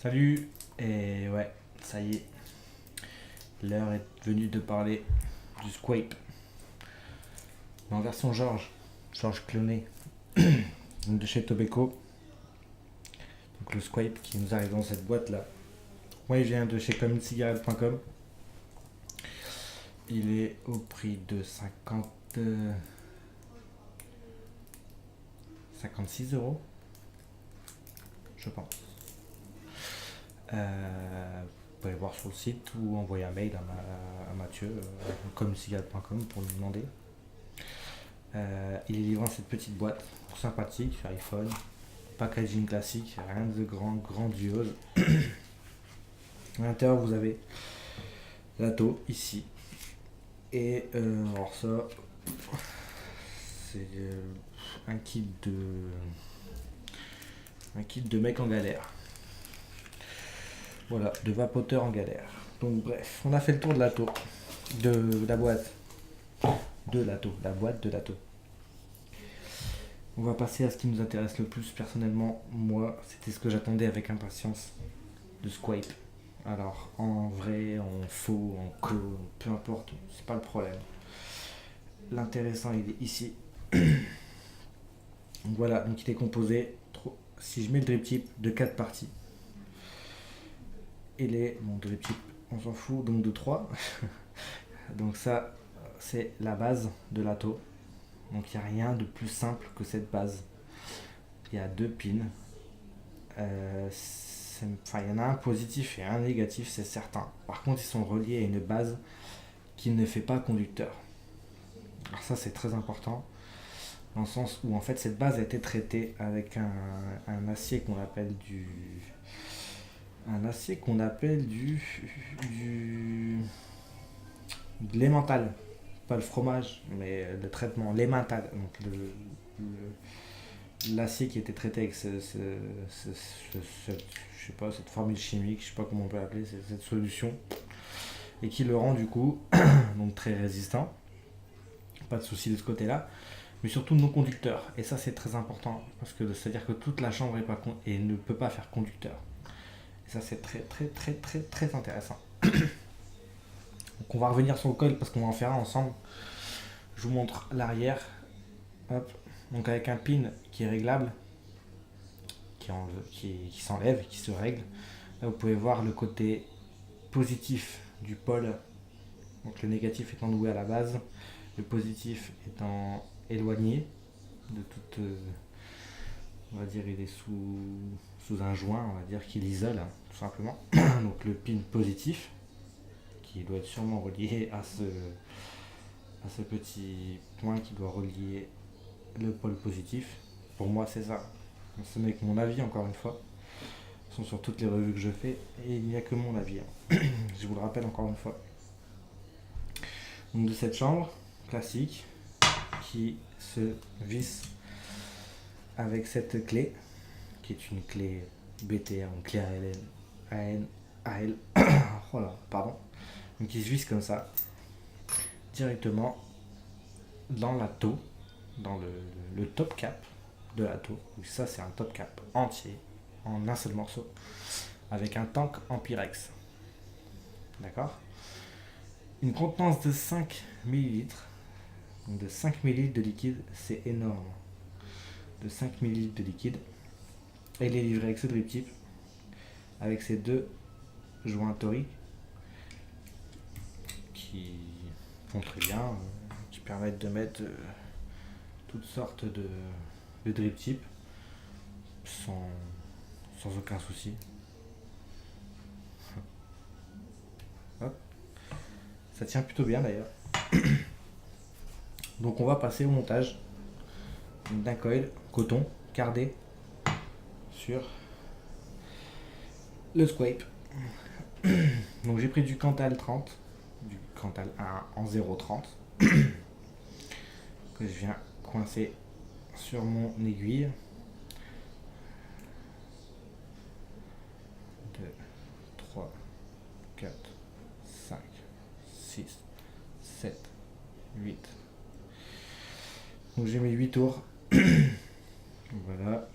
Salut, et ouais, ça y est, l'heure est venue de parler du Squape, mais en version George cloné, de chez Tobacco, donc le Squape qui nous arrive dans cette boîte là. Moi il vient de chez communecigarette.com, il est au prix de 56 euros, je pense. Vous pouvez voir sur le site ou envoyer un mail à Mathieu, communecigarette.com pour lui demander. Il est livré dans cette petite boîte sympathique, iPhone, packaging classique, rien de grandiose. À l'intérieur, vous avez l'atto ici. Et alors ça, c'est un kit de mec en galère. Voilà, de vapoteur en galère. Donc bref, on a fait le tour de l'atto, de la boîte, de l'atto, la boîte de l'atto. On va passer à ce qui nous intéresse le plus personnellement. Moi, c'était ce que j'attendais avec impatience de Squape. Alors, en vrai, en faux, en clone, peu importe, c'est pas le problème. L'intéressant, il est ici. Donc voilà, donc il est composé, si je mets le drip tip, de 4 parties. Et bon, drip tip, on s'en fout, donc de 3. Donc ça, c'est la base de l'atto. Donc il n'y a rien de plus simple que cette base. Il y a 2 pins. Il y en a un positif et un négatif, c'est certain. Par contre, ils sont reliés à une base qui ne fait pas conducteur. Alors ça, c'est très important, dans le sens où en fait cette base a été traitée avec un acier qu'on appelle de l'emmental, pas le fromage, mais le traitement, l'emmental. Donc l'acier qui était traité avec je sais pas, cette formule chimique, je sais pas comment on peut l'appeler, cette solution, et qui le rend du coup donc très résistant. Pas de souci de ce côté-là, mais surtout non conducteur. Et ça c'est très important parce que c'est-à-dire que toute la chambre est pas et ne peut pas faire conducteur. Et ça c'est très très très très très intéressant. Donc on va revenir sur le coil parce qu'on va en faire un ensemble. Je vous montre l'arrière. Hop. Donc avec un pin qui est réglable, qui s'enlève, qui se règle. Là vous pouvez voir le côté positif du pôle. Donc le négatif étant noué à la base, le positif étant éloigné de toute, on va dire il est sous un joint, on va dire qu'il isole tout simplement. Donc le pin positif qui doit être sûrement relié à ce petit point qui doit relier le pôle positif. Pour moi c'est ça. Ce n'est que mon avis encore une fois. Ce sont sur toutes les revues que je fais et il n'y a que mon avis. Je vous le rappelle encore une fois. Donc de cette chambre classique qui se visse avec cette clé qui est une clé BTR, une clé AL, voilà, pardon, donc qui se visse comme ça directement dans la taux, dans le top cap de la taux. Donc ça c'est un top cap entier en un seul morceau avec un tank en Pyrex, d'accord, une contenance de 5 millilitres. Donc de 5 millilitres de liquide, c'est énorme. De 5 millilitres de liquide. Et il est livré avec ce drip tip, avec ces 2 joints toriques qui font très bien, qui permettent de mettre toutes sortes de drip tip sans aucun souci. Hop. Ça tient plutôt bien d'ailleurs. Donc on va passer au montage d'un coil coton cardé sur le Squape. Donc j'ai pris du Cantal 30, du Cantal 1 en 0,30 que je viens coincer sur mon aiguille. 2, 3, 4, 5, 6, 7, 8. Donc j'ai mis 8 tours. Voilà.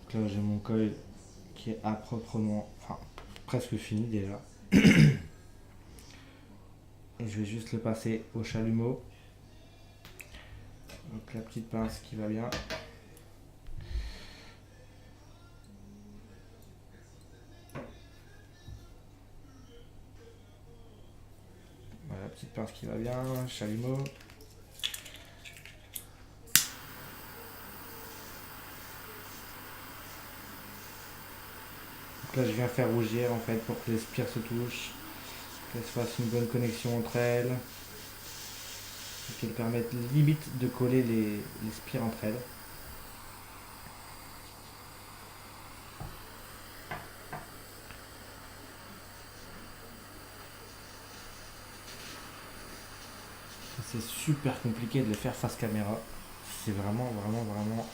Donc là j'ai mon coil qui est à proprement, enfin presque fini déjà. Et je vais juste le passer au chalumeau. Donc la petite pince qui va bien. Voilà, la petite pince qui va bien, chalumeau. Donc là je viens faire rougir en fait pour que les spires se touchent, qu'elles se fassent une bonne connexion entre elles, et qu'elles permettent limite de coller les spires entre elles. C'est super compliqué de les faire face caméra. C'est vraiment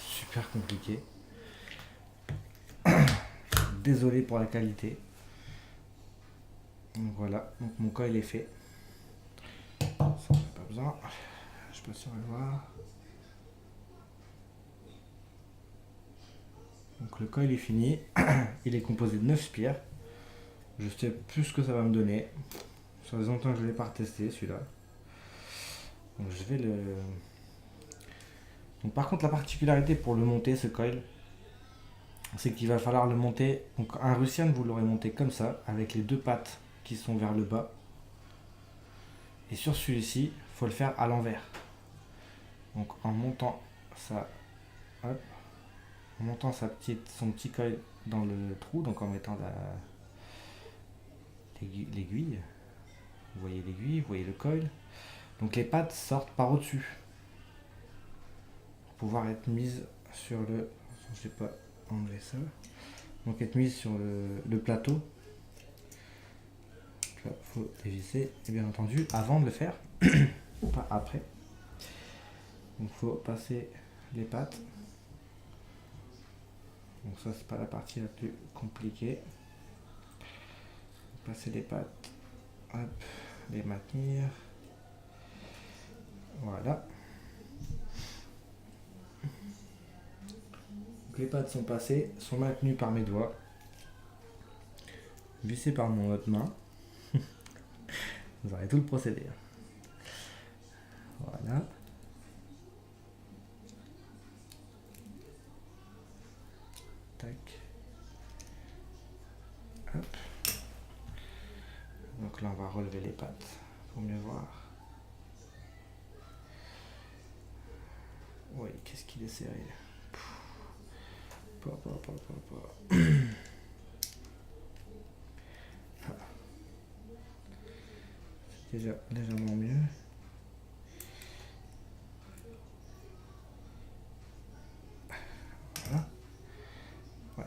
super compliqué. Désolé pour la qualité. Donc voilà, donc mon coil est fait. Ça on n'a pas besoin. Je peux sur le voir. Donc le coil est fini. Il est composé de 9 spires. Je sais plus ce que ça va me donner. Ça fait longtemps que je ne l'ai pas retesté celui-là. Donc je vais le. Donc par contre la particularité pour le monter ce coil, c'est qu'il va falloir le monter. Donc un Russian vous l'aurez monté comme ça, avec les deux pattes qui sont vers le bas. Et sur celui-ci, il faut le faire à l'envers. Donc en montant ça, hop, en montant son petit coil dans le trou, donc en mettant l'aiguille. Vous voyez l'aiguille, vous voyez le coil. Donc les pattes sortent par au-dessus. Pour pouvoir être mises sur le. Je ne sais pas enlever ça. Donc être mise sur le plateau. Il faut dévisser, et bien entendu, avant de le faire, pas après. Donc il faut passer les pattes. Donc ça c'est pas la partie la plus compliquée. Passer les pattes, hop, les maintenir. Voilà. Donc les pattes sont passées, sont maintenues par mes doigts, vissées par mon autre main. Vous aurez tout le procédé. Voilà. Tac. Hop. Donc là on va relever les pattes pour mieux voir. Oui, qu'est-ce qu'il est serré. C'est déjà légèrement mieux. Voilà. Ouais.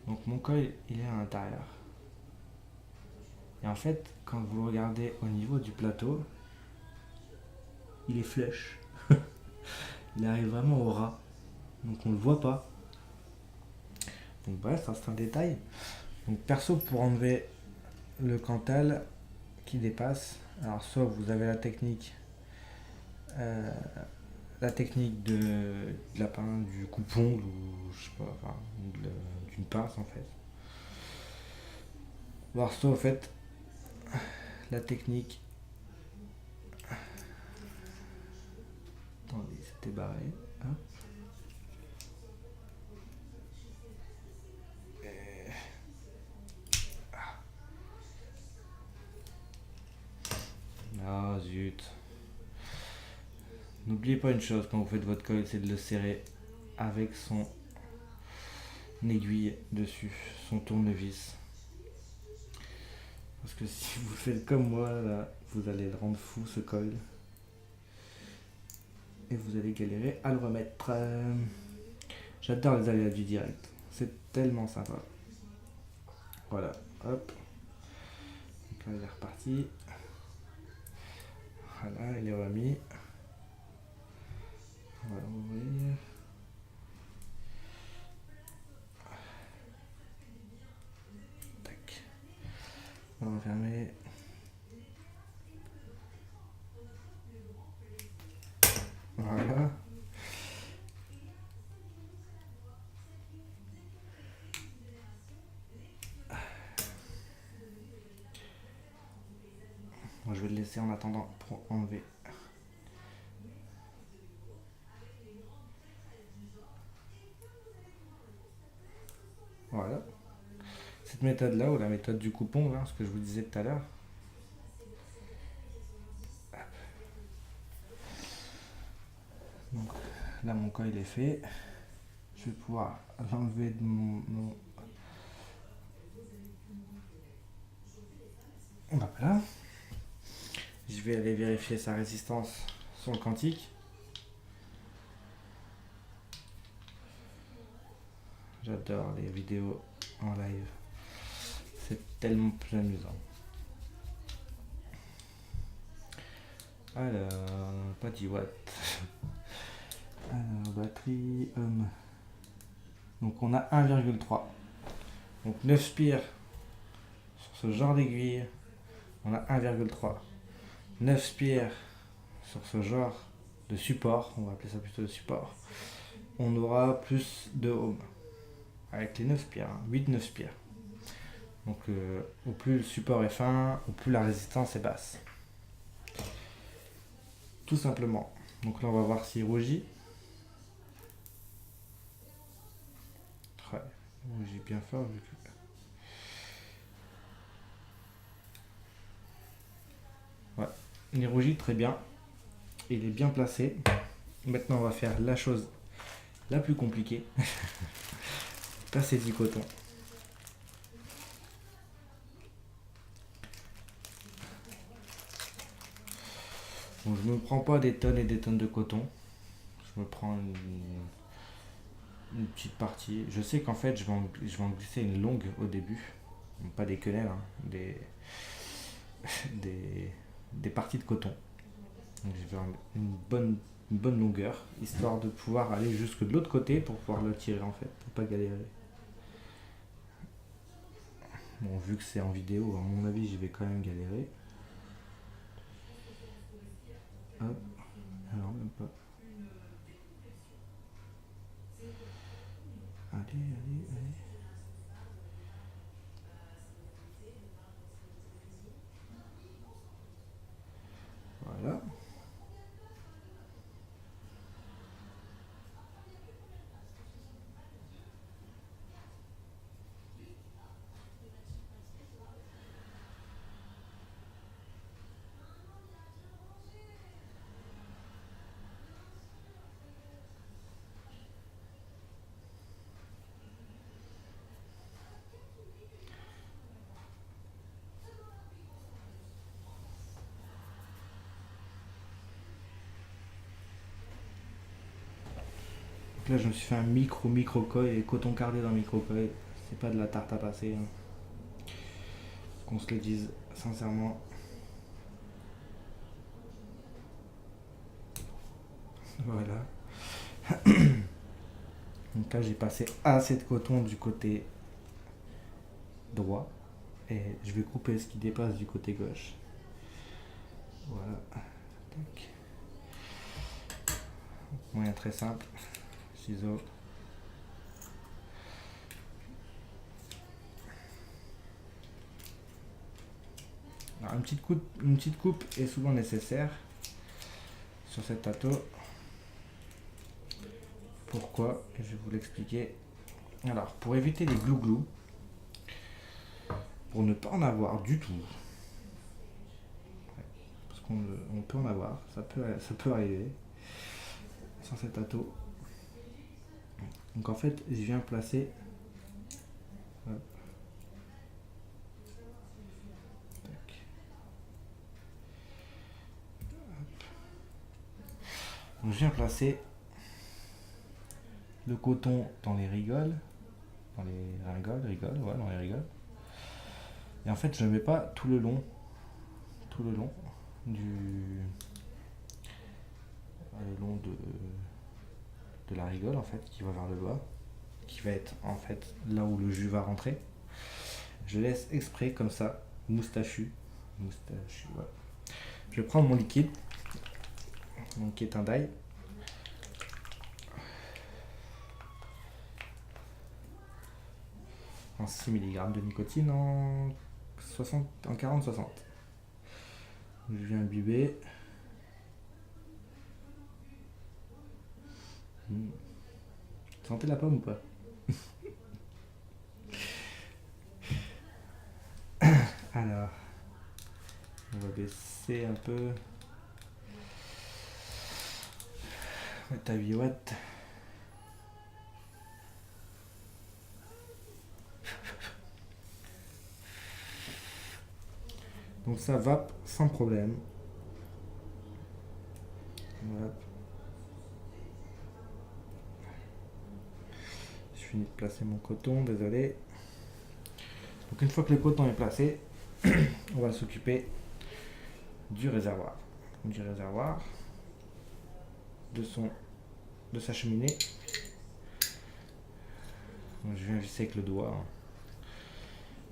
Donc mon coil il est à l'intérieur. Et en fait, quand vous regardez au niveau du plateau, il est flèche. Il arrive vraiment au ras. Donc on le voit pas. Donc bref, ça c'est un détail. Donc perso, pour enlever le cantal qui dépasse, alors soit vous avez la technique de la pince, du coupe-ongle ou je sais pas, enfin, d'une pince en fait. Voir soit en fait la technique. Attendez, c'était barré. Hop. Ah zut. N'oubliez pas une chose quand vous faites votre coil, c'est de le serrer avec son aiguille dessus, son tournevis. Parce que si vous faites comme moi, là, vous allez le rendre fou ce coil. Et vous allez galérer à le remettre. J'adore les aléas du direct. C'est tellement sympa. Voilà, hop. Donc là, il est reparti. Voilà, il est remis. On va l'ouvrir. Tac. On va fermer. Voilà. laisser en attendant pour enlever. Voilà. Cette méthode-là, ou la méthode du coupon, là, ce que je vous disais tout à l'heure. Donc là, mon coil est fait. Je vais pouvoir l'enlever de mon... Voilà. Je vais aller vérifier sa résistance sur le quantique. J'adore les vidéos en live. C'est tellement plus amusant. Alors, pas 10 watts. Alors, batterie, donc on a 1,3. Donc 9 spires sur ce genre d'aiguille, on a 1,3. 9 spires sur ce genre de support, on va appeler ça plutôt de support, on aura plus de ohms. Avec les 9 spires, 8-9 spires. Donc au plus le support est fin, au plus la résistance est basse. Tout simplement. Donc là on va voir s'il rougit. Ouais, il rougit bien fort vu que... Ouais, il rougit très bien. Il est bien placé. Maintenant on va faire la chose la plus compliquée. Passer du coton. Bon, je ne me prends pas des tonnes et des tonnes de coton. Je me prends une petite partie. Je sais qu'en fait je vais en glisser une longue au début. Pas des quenelles, hein, des parties de coton. Donc je vais en une bonne longueur, histoire de pouvoir aller jusque de l'autre côté pour pouvoir le tirer en fait, pour pas galérer. Bon, vu que c'est en vidéo, à mon avis, j'y vais quand même galérer. Hop, alors même pas. Allez. Voilà. Donc là, je me suis fait un micro coil et coton cardé dans micro coil. C'est pas de la tarte à passer. Hein. Qu'on se le dise sincèrement. Voilà. Donc là, j'ai passé assez de coton du côté droit. Et je vais couper ce qui dépasse du côté gauche. Voilà. Tac. Moyen très simple. Ciseaux. Alors, une petite coupe est souvent nécessaire sur cet ato. Pourquoi? Je vais vous l'expliquer. Alors, pour éviter les glouglous, pour ne pas en avoir du tout, parce qu'on peut en avoir, ça peut arriver sur cet ato. Donc en fait, je viens placer. Hop. Tac. Hop. Donc je viens placer le coton dans les rigoles, dans les rigoles. Et en fait, je ne mets pas tout le long de la rigole en fait, qui va vers le bas, qui va être en fait là où le jus va rentrer. Je laisse exprès comme ça, moustachu, voilà. Je prends mon liquide, donc qui est un dye. En 6 mg de nicotine en 40-60. Je viens imbiber. Sentez la pomme ou pas? Alors, on va baisser un peu. Mettre ta 8 watts. Donc ça vape sans problème. Voilà. Je finis de placer mon coton, désolé. Donc une fois que le coton est placé, on va s'occuper du réservoir. De sa cheminée. Donc, je viens visser avec le doigt.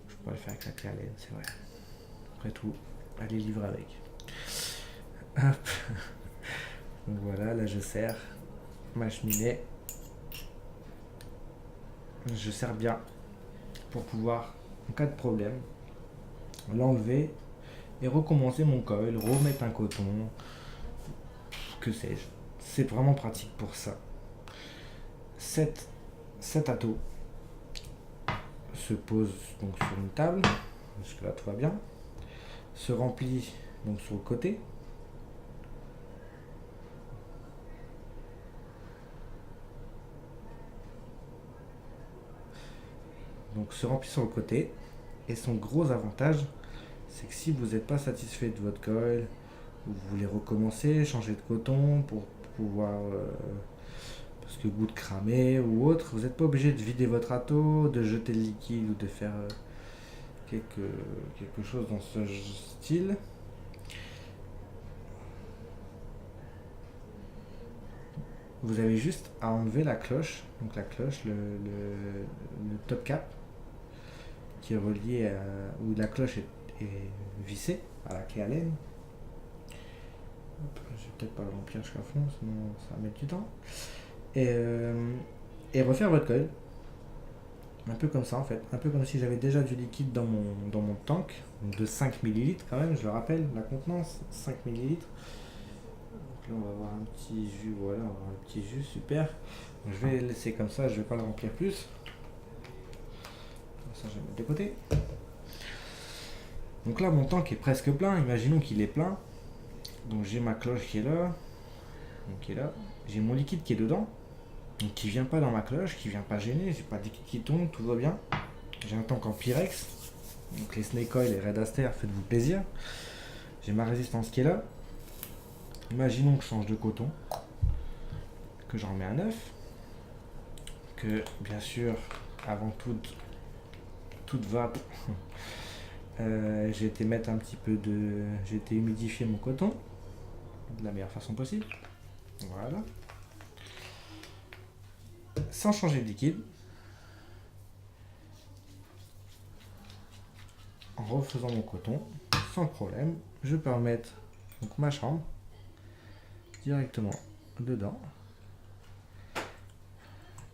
Je pourrais le faire avec la clé à laine, c'est vrai. Après tout, aller livrer avec. Hop. Donc voilà, là je serre ma cheminée. Je serre bien pour pouvoir, en cas de problème, l'enlever et recommencer mon coil, remettre un coton, que sais-je. C'est vraiment pratique pour ça. Cet ato se pose donc sur une table, jusque là tout va bien, se remplit donc sur le côté. Donc se remplit sur le côté, et son gros avantage, c'est que si vous n'êtes pas satisfait de votre coil, vous voulez recommencer, changer de coton pour pouvoir, parce que goût de cramer ou autre, vous n'êtes pas obligé de vider votre ato, de jeter le liquide ou de faire quelque chose dans ce style. Vous avez juste à enlever la cloche, donc la cloche, le top cap, qui est relié à, où la cloche est vissée à la clé à laine. Je vais peut-être pas le remplir jusqu'à fond, sinon ça va mettre du temps. Et refaire votre coil. Un peu comme ça en fait. Un peu comme si j'avais déjà du liquide dans mon tank. Donc de 5 ml quand même, je le rappelle, la contenance, 5 ml. Donc là on va avoir un petit jus, voilà, on va avoir un petit jus, super. Donc, je vais le laisser comme ça, je vais pas le remplir plus. Ça je vais mettre de côté. Donc là mon tank est presque plein, imaginons qu'il est plein. Donc j'ai ma cloche qui est là. Donc qui est là. J'ai mon liquide qui est dedans. Donc qui vient pas dans ma cloche, qui vient pas gêner, j'ai pas de liquide qui tombe, tout va bien. J'ai un tank en Pyrex. Donc les Snake Oil et Red Aster, faites-vous plaisir. J'ai ma résistance qui est là. Imaginons que je change de coton. Que j'en mets un neuf. Que bien sûr, avant toute vape, j'ai été mettre un petit peu de. J'ai été humidifier mon coton de la meilleure façon possible. Voilà. Sans changer de liquide. En refaisant mon coton, sans problème, je peux remettre donc ma chambre directement dedans.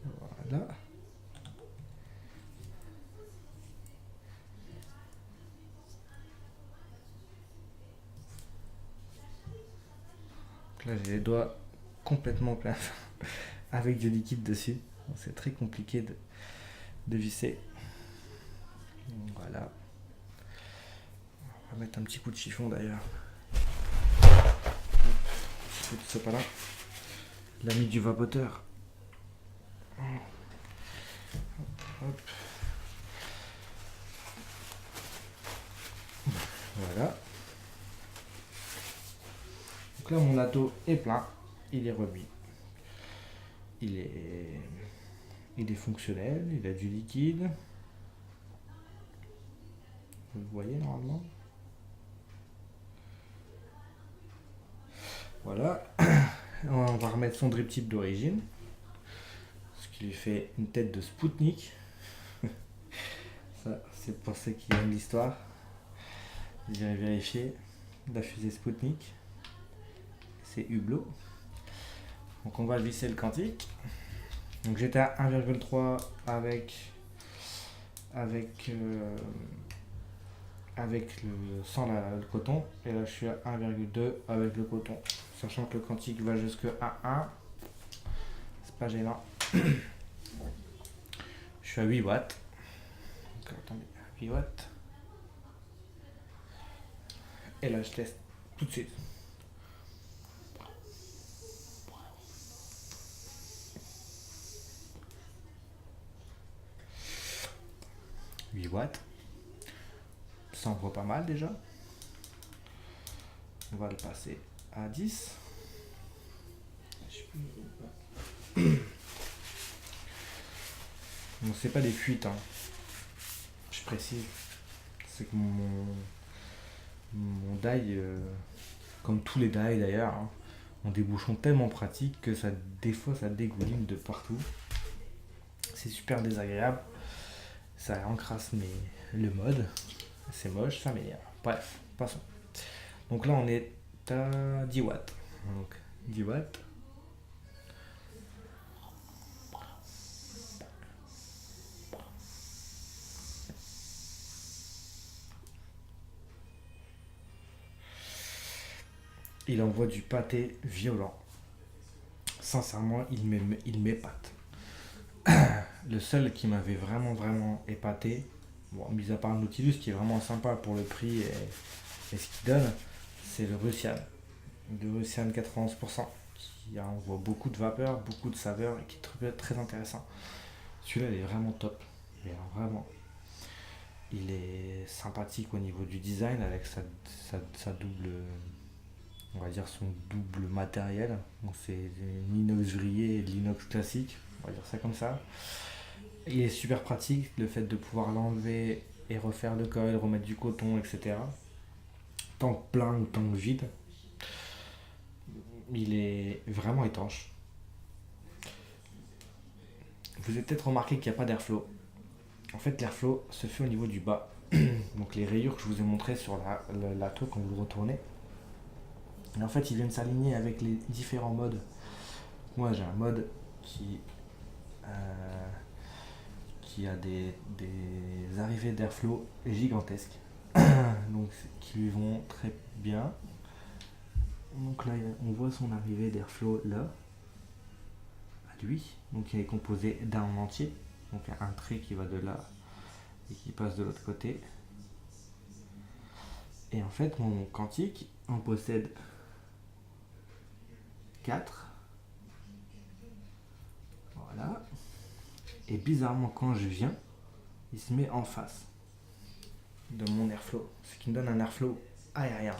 Voilà. Donc là j'ai les doigts complètement pleins avec du liquide dessus. C'est très compliqué de visser. Voilà. On va mettre un petit coup de chiffon d'ailleurs. Un petit coup de sopalin. L'ami du vapoteur. Hop. Voilà. Donc là mon ato est plein. Il est remis. Il est fonctionnel. Il a du liquide. Vous le voyez normalement. Voilà. On va remettre son drip tip d'origine. Ce qui lui fait une tête de Spoutnik. Ça, c'est pour ceux qui aiment l'histoire. J'irai vérifier. La fusée Spoutnik. C'est Hublot. Donc on va visser le quantique. Donc j'étais à 1,3 avec sans le coton. Et là, je suis à 1,2 avec le coton. Sachant que le quantique va jusqu'à 1. C'est pas gênant. Je suis à 8 watts. Donc, attendez, 8 watts. Et là, je teste tout de suite. « 8 watts. Ça envoie pas mal déjà. On va le passer à 10. Bon, c'est pas des fuites, hein. Je précise. C'est que mon die, comme tous les die d'ailleurs, hein, ont des bouchons tellement pratiques que des fois ça dégouline de partout. C'est super désagréable. Ça encrasse le mode. C'est moche, ça m'énerve. Bref, passons. Donc là on est à 10 watts. Donc 10 watts. Il envoie du pâté violent. Sincèrement, il m'épate. Le seul qui m'avait vraiment épaté, bon, mis à part le Nautilus qui est vraiment sympa pour le prix et ce qu'il donne, c'est le Russian. Le Russian 91%, qui envoie beaucoup de vapeur, beaucoup de saveur et qui est très intéressant. Celui-là, il est vraiment top. Mais alors, vraiment, il est sympathique au niveau du design avec sa double, on va dire son double matériel. Donc c'est l'inox vrillé et l'inox classique, on va dire ça comme ça. Il est super pratique, le fait de pouvoir l'enlever et refaire le coil, remettre du coton, etc. Tant que plein ou tant que vide. Il est vraiment étanche. Vous avez peut-être remarqué qu'il n'y a pas d'airflow. En fait, l'airflow se fait au niveau du bas. Donc les rayures que je vous ai montrées sur la tour quand vous le retournez. Et en fait, ils viennent s'aligner avec les différents modes. Moi, j'ai un mode qui a des arrivées d'airflow gigantesques. Donc, qui lui vont très bien. Donc là, on voit son arrivée d'airflow là, à lui. Donc il est composé d'un entier. Donc un trait qui va de là et qui passe de l'autre côté. Et en fait, mon quantique en possède 4. Voilà. Et bizarrement, quand je viens, il se met en face de mon airflow. Ce qui me donne un airflow aérien.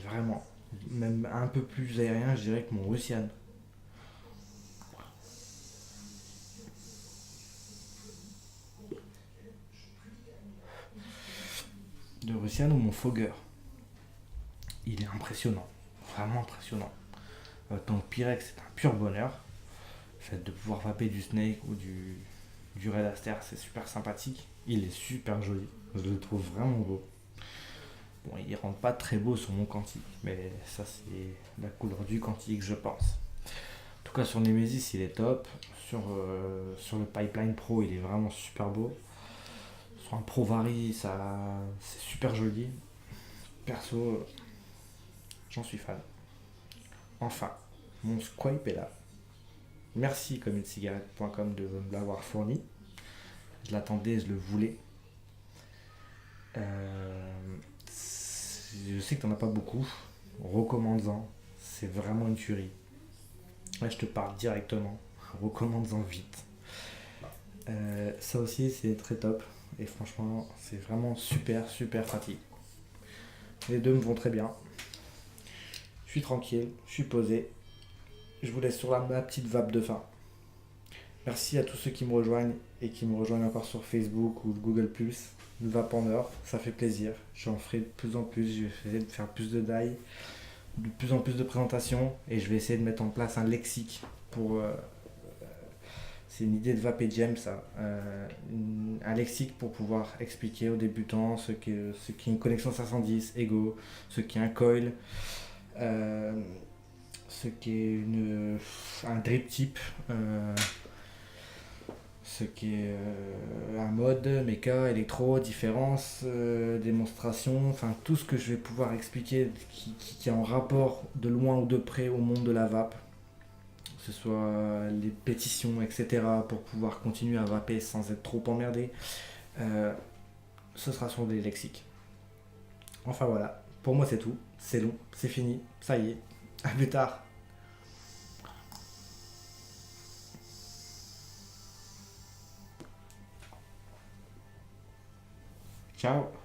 Vraiment. Même un peu plus aérien, je dirais, que mon Russian. De Russian ou mon Fogger. Il est impressionnant. Vraiment impressionnant. Donc Pyrex, c'est un pur bonheur. Le fait de pouvoir vaper du Snake ou du Red Aster, c'est super sympathique. Il est super joli. Je le trouve vraiment beau. Bon, il rentre pas très beau sur mon quantique, mais ça c'est la couleur du quantique, je pense. En tout cas, sur Nemesis, il est top. Sur le Pipeline Pro, il est vraiment super beau. Sur un Pro Vari, c'est super joli. Perso, j'en suis fan. Enfin, mon swipe est là. Merci communecigarette.com de me l'avoir fourni. Je l'attendais, je le voulais. Je sais que t'en as pas beaucoup. Recommande-en. C'est vraiment une tuerie. Là, je te parle directement. Recommande-en vite. Ça aussi, c'est très top. Et franchement, c'est vraiment super pratique. Les deux me vont très bien. Je suis tranquille, je suis posé. Je vous laisse sur ma petite vape de fin. Merci à tous ceux qui me rejoignent et qui me rejoignent encore sur Facebook ou Google+. Une vape en or, ça fait plaisir. J'en ferai de plus en plus. Je vais essayer de faire plus de die, de plus en plus de présentations et je vais essayer de mettre en place un lexique pour. C'est une idée de Vape et Jam, ça. Un lexique pour pouvoir expliquer aux débutants ce qu'est une connexion 510, Ego, ce qu'est un coil, ce qu'est un drip type, ce qui est un mode, méca, électro, différence, démonstration, enfin tout ce que je vais pouvoir expliquer qui est en rapport de loin ou de près au monde de la vape, que ce soit les pétitions, etc., pour pouvoir continuer à vaper sans être trop emmerdé, euh, ce sera sur des lexiques. Enfin voilà, pour moi c'est tout, c'est long, c'est fini, ça y est, à plus tard, ciao.